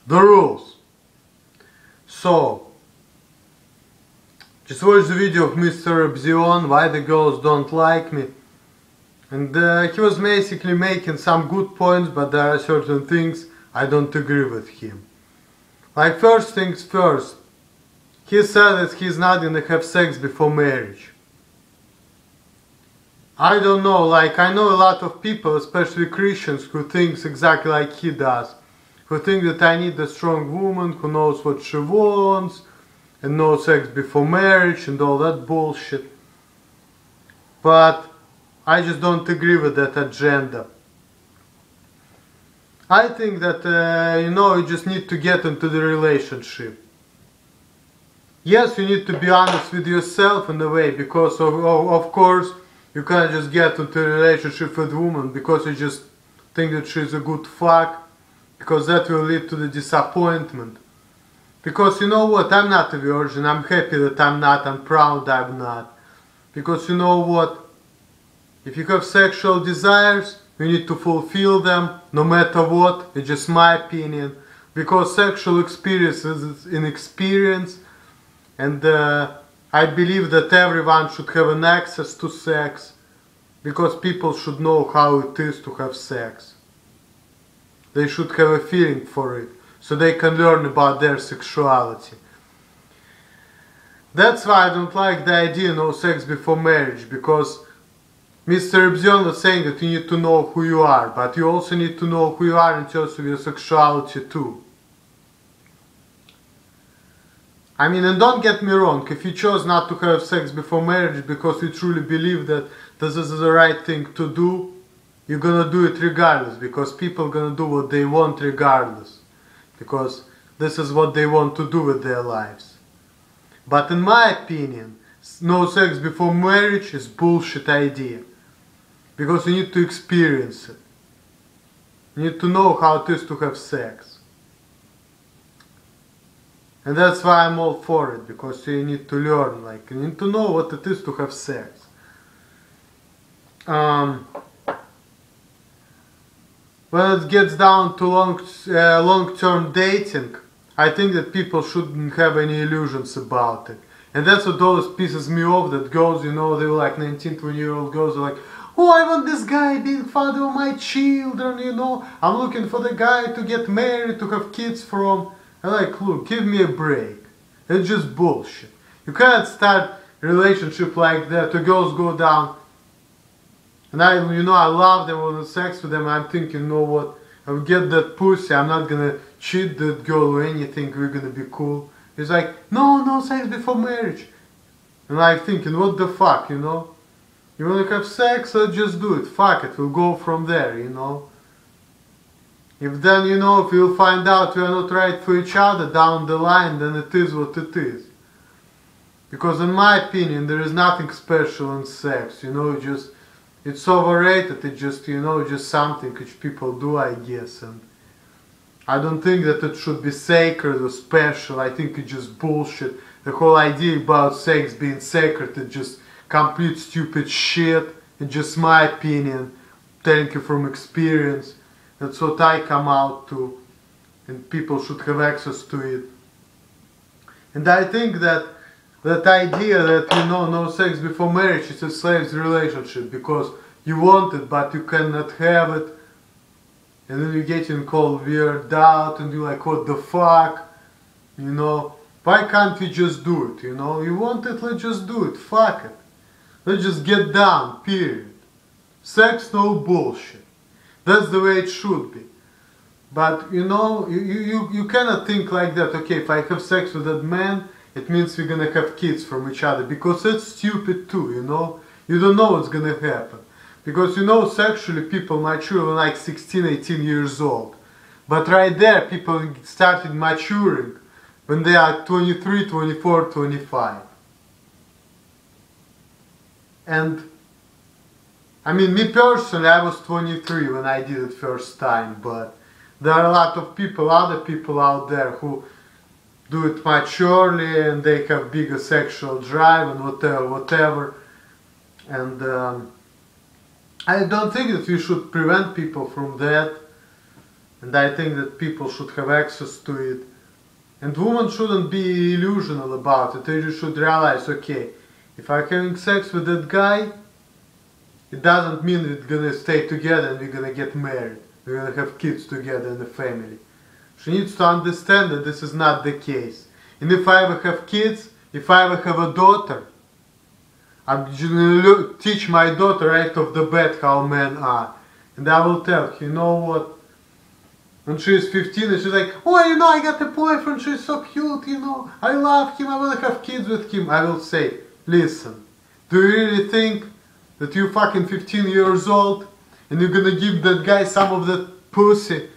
The rules. So, just watch the video of MrRepzion, why the girls don't like me. And he was basically making some good points, but there are certain things I don't agree with him. Like, first things first, he said that he's not gonna have sex before marriage. I don't know, like, I know a lot of people, especially Christians, who thinks exactly like he does. Who think that I need a strong woman who knows what she wants, and no sex before marriage, and all that bullshit. But I just don't agree with that agenda. I think that, you just need to get into the relationship. Yes, you need to be honest with yourself in a way, because of course, you can't just get into a relationship with a woman because you just think that she's a good fuck, because that will lead to the disappointment. Because you know what, I'm not a virgin, I'm happy that I'm not, I'm proud I'm not. Because you know what, if you have sexual desires, you need to fulfill them, no matter what. It's just my opinion. Because sexual experience is an experience, and I believe that everyone should have an access to sex, because people should know how it is to have sex. They should have a feeling for it, so they can learn about their sexuality. That's why I don't like the idea no sex before marriage, because MrRepzion was saying that you need to know who you are, but you also need to know who you are in terms of your sexuality too. I mean, and don't get me wrong, if you chose not to have sex before marriage because you truly believe that this is the right thing to do, you're gonna do it regardless, because people are gonna do what they want regardless, because this is what they want to do with their lives. But in my opinion, no sex before marriage is bullshit idea, because you need to experience it. You need to know how it is to have sex. And that's why I'm all for it, because you need to learn, like, you need to know what it is to have sex. When it gets down to long-term dating, I think that people shouldn't have any illusions about it. And that's what always pisses me off, that girls, they were like 19, 20-year-old girls, are like, oh, I want this guy being father of my children, I'm looking for the guy to get married, to have kids from. I'm like, look, give me a break. It's just bullshit. You can't start a relationship like that. The girls go down, and I love them, I want sex with them. I'm thinking, you know what? I'll get that pussy. I'm not gonna cheat that girl or anything. We're gonna be cool. It's like, no sex before marriage. And I'm thinking, what the fuck, You wanna have sex? Let's just do it. Fuck it. We'll go from there, If then, if you'll find out we are not right for each other down the line, then it is what it is. Because in my opinion, there is nothing special in sex, it's overrated, it's just, just something which people do, I guess, and I don't think that it should be sacred or special. I think it's just bullshit. The whole idea about sex being sacred is just complete stupid shit. It's just my opinion, telling you from experience. That's what I come out to, and people should have access to it. And I think that that idea that, no sex before marriage is a slave's relationship, because you want it but you cannot have it, and then you're getting called weird out, and you're like, what the fuck, why can't we just do it, you want it, let's just do it, fuck it, let's just get down, period. Sex, no bullshit. That's the way it should be. But, you cannot think like that, okay, if I have sex with that man, it means we're gonna have kids from each other, because that's stupid too, You don't know what's gonna happen. Because, sexually people mature when like 16, 18 years old. But right there, people started maturing when they are 23, 24, 25. And I mean, me personally, I was 23 when I did it first time, but there are a lot of people, other people out there who do it maturely, and they have bigger sexual drive and whatever. And I don't think that we should prevent people from that. and I think that people should have access to it. And women shouldn't be illusional about it. They just should realize, okay, if I'm having sex with that guy, it doesn't mean we're gonna stay together and we're gonna get married. We're gonna have kids together in the family. She needs to understand that this is not the case. And if I ever have kids, if I ever have a daughter, I'm gonna teach my daughter right off the bat how men are. And I will tell her, you know what? When she's 15 and she's like, oh, you know, I got a boyfriend, she's so cute, you know, I love him, I want to have kids with him. I will say, listen, do you really think that you're fucking 15 years old and you're gonna give that guy some of that pussy?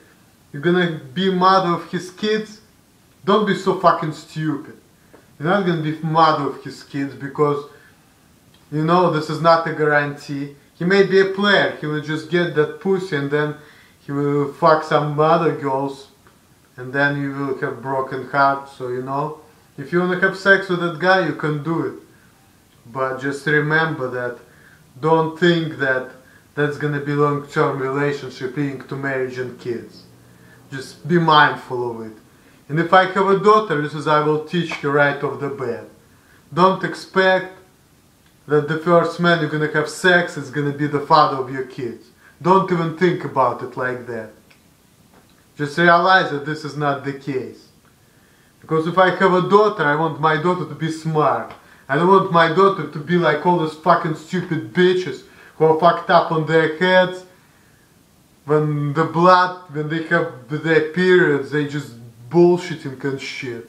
You're gonna be mother of his kids? Don't be so fucking stupid. You're not gonna be mother of his kids because, you know, this is not a guarantee. He may be a player, he will just get that pussy and then he will fuck some other girls and then you will have broken heart. So, you know, if you want to have sex with that guy, you can do it. But just remember that, don't think that that's gonna be long-term relationship leading to marriage and kids. Just be mindful of it. And if I have a daughter, this is I will teach her right off the bat. Don't expect that the first man you're gonna have sex is gonna be the father of your kids. Don't even think about it like that. Just realize that this is not the case. Because if I have a daughter, I want my daughter to be smart. I don't want my daughter to be like all those fucking stupid bitches who are fucked up on their heads. When they have their periods, they just bullshitting and shit.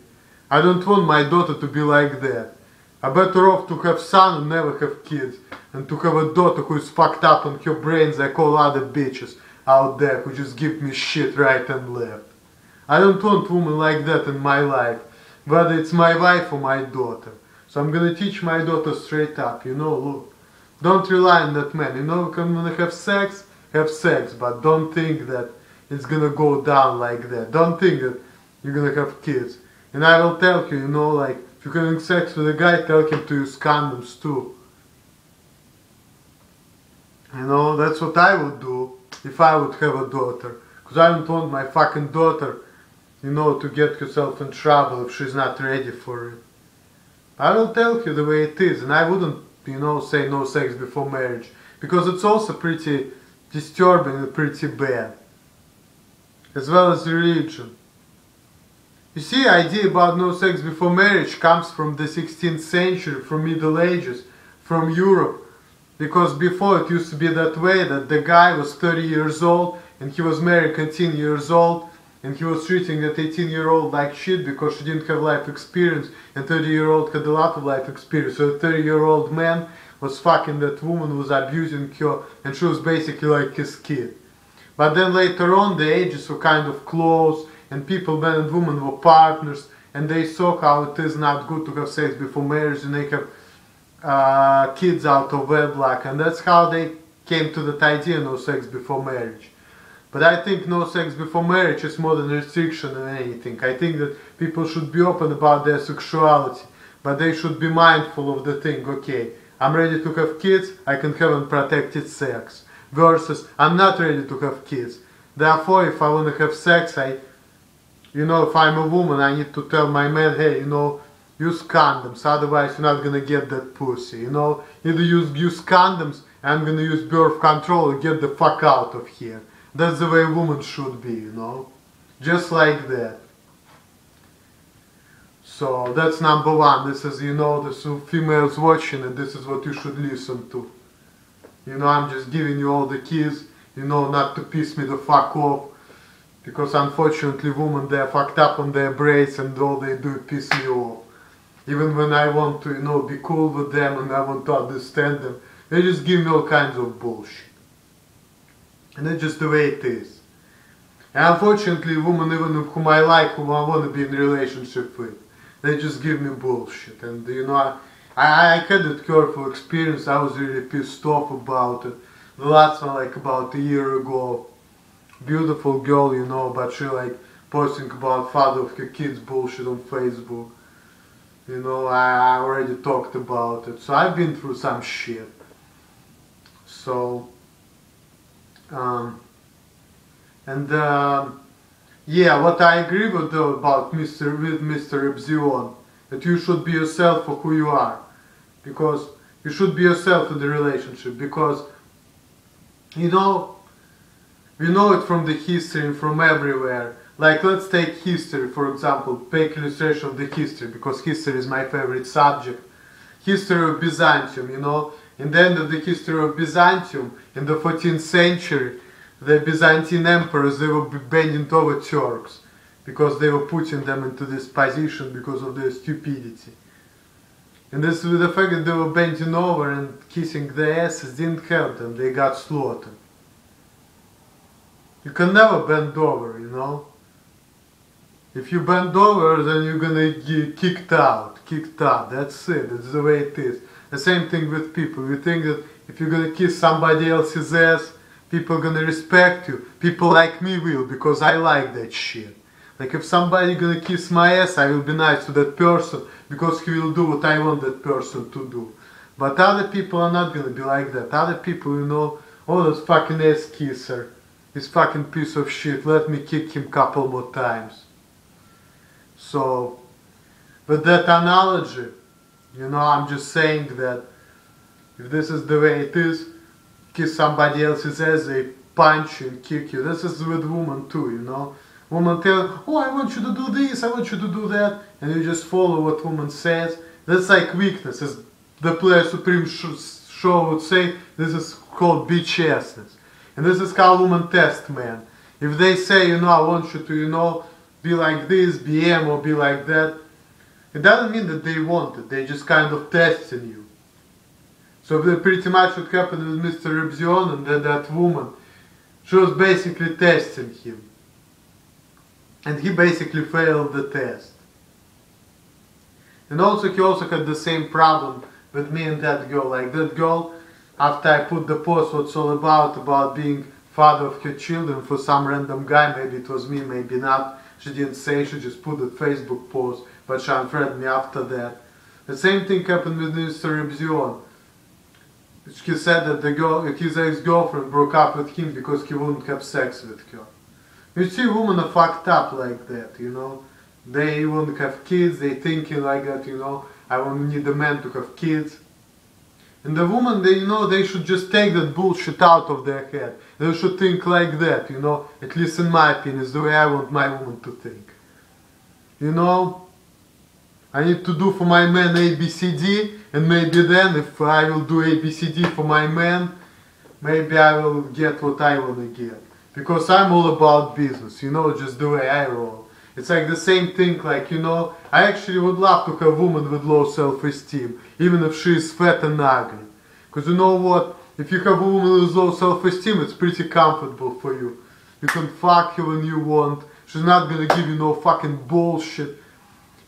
I don't want my daughter to be like that. I'm better off to have son and never have kids, and to have a daughter who is fucked up on her brains like all other bitches out there who just give me shit right and left. I don't want women like that in my life, whether it's my wife or my daughter. So I'm gonna teach my daughter straight up, you know, look, don't rely on that man. You know, if I'm gonna have sex, but don't think that it's gonna go down like that. Don't think that you're gonna have kids. And I will tell you, you know, like, if you're having sex with a guy, tell him to use condoms too. You know, that's what I would do if I would have a daughter. Because I don't want my fucking daughter, you know, to get herself in trouble if she's not ready for it. I will tell you the way it is, and I wouldn't, you know, say no sex before marriage. Because it's also pretty disturbing and pretty bad. As well as religion. You see, the idea about no sex before marriage comes from the 16th century, from Middle Ages, from Europe. Because before it used to be that way, that the guy was 30 years old and he was married 18 years old and he was treating that 18-year-old like shit because she didn't have life experience and 30-year-old had a lot of life experience. So the 30-year-old man was fucking that woman, was abusing her, and she was basically like his kid. But then later on the ages were kind of close and people, men and women, were partners, and they saw how it is not good to have sex before marriage, and they have kids out of wedlock, and that's how they came to that idea, no sex before marriage. But I think no sex before marriage is more than a restriction than anything. I think that people should be open about their sexuality, but they should be mindful of the thing, okay, I'm ready to have kids, I can have unprotected sex, versus I'm not ready to have kids. Therefore, if I want to have sex, you know, if I'm a woman, I need to tell my man, hey, you know, use condoms, otherwise you're not gonna get that pussy, you know. Either use condoms, and I'm gonna use birth control and get the fuck out of here. That's the way a woman should be, you know. Just like that. So, that's number one. This is, you know, there's females watching and this is what you should listen to. You know, I'm just giving you all the keys, you know, not to piss me the fuck off. Because unfortunately women, they're fucked up on their brains and all they do is piss me off. Even when I want to, you know, be cool with them and I want to understand them, they just give me all kinds of bullshit. And that's just the way it is. And unfortunately women, even whom I like, whom I want to be in a relationship with, they just give me bullshit. And you know, I had that careful experience, I was really pissed off about it. The last one like about a year ago. Beautiful girl, you know, but she like posting about father of her kids bullshit on Facebook. You know, I already talked about it. So I've been through some shit. So, Yeah, what I agree with though about MrRepzion, that you should be yourself for who you are. Because you should be yourself in the relationship. Because, you know, we know it from the history and from everywhere. Like, let's take history, for example, take illustration of the history, because history is my favorite subject. History of Byzantium, you know. In the end of the history of Byzantium, in the 14th century, the Byzantine emperors, they were bending over Turks, because they were putting them into this position because of their stupidity. And this with the fact that they were bending over and kissing their asses didn't help them, they got slaughtered. You can never bend over, you know. If you bend over, then you're gonna get kicked out, that's it, that's the way it is. The same thing with people, you think that if you're gonna kiss somebody else's ass, people are gonna respect you. People like me will, because I like that shit. Like if somebody gonna kiss my ass, I will be nice to that person, because he will do what I want that person to do. But other people are not gonna be like that. Other people, you know, oh, this fucking ass kisser, this fucking piece of shit, let me kick him couple more times. So, with that analogy, you know, I'm just saying that if this is the way it is, kiss somebody else's ass, they punch you and kick you. This is with women too, you know. Woman tell, oh, I want you to do this, I want you to do that, and you just follow what woman says. That's like weakness, as the Player Supreme show would say, this is called bitch-assness. And this is how women test men. If they say, you know, I want you to, you know, be like this, be M or be like that, it doesn't mean that they want it, they're just kind of testing you. So that pretty much what happened with MrRepzion and that woman, she was basically testing him. And he basically failed the test. And also he also had the same problem with me and that girl. Like that girl, after I put the post what's all about being father of her children for some random guy, maybe it was me, maybe not. She didn't say, she just put a Facebook post, but she unfriended me after that. The same thing happened with MrRepzion. He said that the girl, his ex-girlfriend broke up with him because he wouldn't have sex with her. You see, women are fucked up like that, you know. They won't have kids, they thinking like that, you know. I won't need a man to have kids. And the woman, they, you know, they should just take that bullshit out of their head. They should think like that, you know. At least in my opinion, is the way I want my woman to think. You know, I need to do for my man ABCD, and maybe then if I will do ABCD for my man, maybe I will get what I want to get. Because I'm all about business, you know, just the way I roll. It's like the same thing, like, you know, I actually would love to have a woman with low self-esteem, even if she is fat and ugly. Because you know what, if you have a woman with low self-esteem, it's pretty comfortable for you. You can fuck her when you want, she's not gonna give you no fucking bullshit.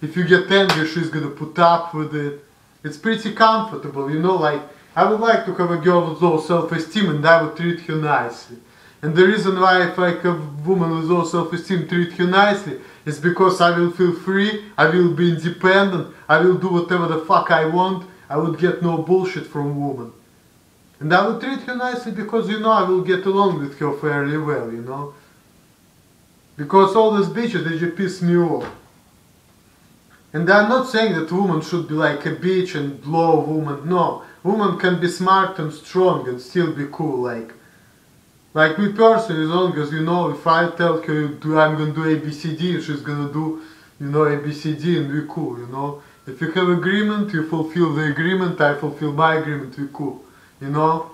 If you get angry, she's gonna put up with it. It's pretty comfortable, you know, like, I would like to have a girl with low self-esteem and I would treat her nicely. And the reason why if I have a woman with low self-esteem treat her nicely is because I will feel free, I will be independent, I will do whatever the fuck I want, I would get no bullshit from woman. And I will treat her nicely because, you know, I will get along with her fairly well, you know. Because all these bitches, they just piss me off. And I'm not saying that woman should be like a bitch and low woman, no. Woman can be smart and strong and still be cool, like me personally, as long as, you know, if I tell her I'm gonna do ABCD, she's gonna do, you know, ABCD and we're cool, you know. If you have agreement, you fulfill the agreement, I fulfill my agreement, we're cool, you know.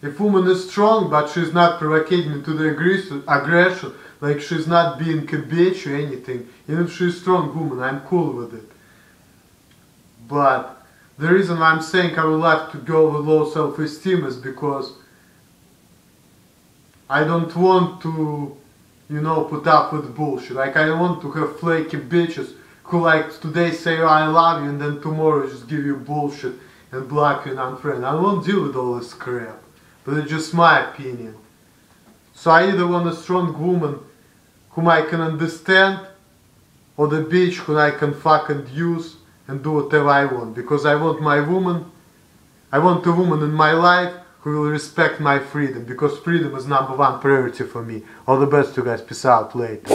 If woman is strong, but she's not provoking me to the aggression, like she's not being a bitch or anything, even if she's a strong woman, I'm cool with it. But the reason I'm saying I would like to go with low self-esteem is because I don't want to, you know, put up with bullshit. Like, I don't want to have flaky bitches who, like, today say, oh, I love you, and then tomorrow just give you bullshit and block you and unfriend. I won't deal with all this crap. But it's just my opinion. So I either want a strong woman whom I can understand, or the bitch who I can fuck and use and do whatever I want. Because I want my woman, I want a woman in my life who will respect my freedom, because freedom is #1 priority for me. All the best, you guys. Peace out. Later.